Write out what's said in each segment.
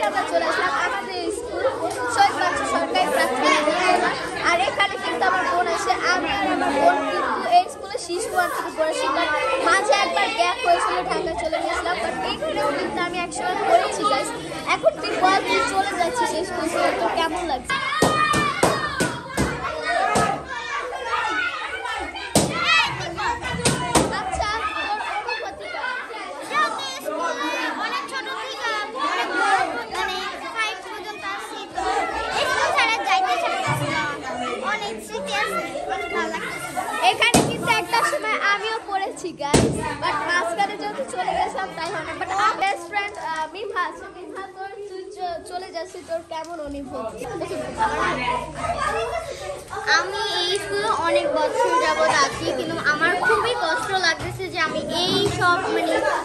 আমরা চলে আসলাম আমাদের স্কুল শহীদ বাচ্চা সরকারি প্রাথমিক বিদ্যালয়। আর এখানে কিন্তু আমার বোন আছে, আমি আর আমার বোন কিন্তু এই স্কুলে শিশু ওয়ান থেকে পড়েছি, বাট মাঝে একবার গ্যাপ হয়েছিল, ঢাকা চলে গেছিলাম। বাট এইখানেও কিন্তু আমি একসময় পড়েছি গাইস। এখন তুই বল, তুই চলে যাচ্ছিস এই স্কুল থেকে, তোর কেমন লাগছে? এখানে কিন্তু একটা সময় আমিও পড়েছি গাইস, বাট মাঝখানে যেহেতু চলে গেছিলাম তাই হয় না। বাট আমার বেস্ট ফ্রেন্ড মিভা আছে, মিভা তোর তুই চলে যাচ্ছিস, তোর কেমন অনুভূতি? আমি এই স্কুলে অনেক বছর যাবত আছি, কিন্তু আমার খুবই কষ্ট লাগতেছে যে আমি এই সব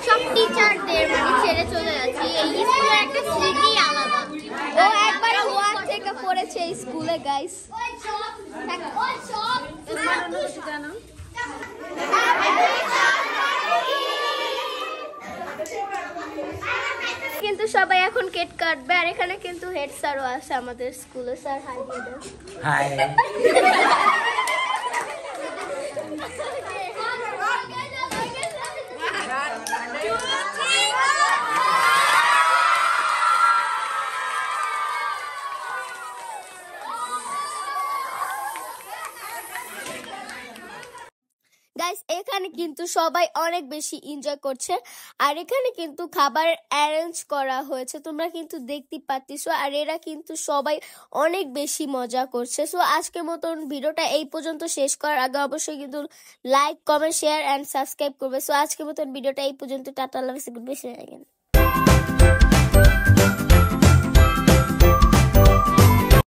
সব টিচারদের ছেড়ে চলে যাচ্ছি। এই স্কুলের একটা স্মৃতি আলাদা। ও একবার ওয়ান থেকে পড়েছে এই স্কুলে গাইস। কিন্তু সবাই এখন কেক কাটবে, আর এখানে কিন্তু হেড স্যারও আছে আমাদের স্কুলে। স্যার হাই বলেন। হাই। গাইস এখানে কিন্তু সবাই অনেক বেশি এনজয় করছে, আর এখানে কিন্তু খাবার অ্যারেঞ্জ করা হয়েছে, তোমরা কিন্তু দেখতে পাচ্ছো। আর এরা কিন্তু সবাই অনেক বেশি মজা করছে। সো আজকের মতন ভিডিওটা এই পর্যন্ত শেষ করার আগে অবশ্যই কিন্তু like, comment, share and subscribe করবে। সো আজকের মতন ভিডিওটা এই পর্যন্ত। Tata, love you, good by.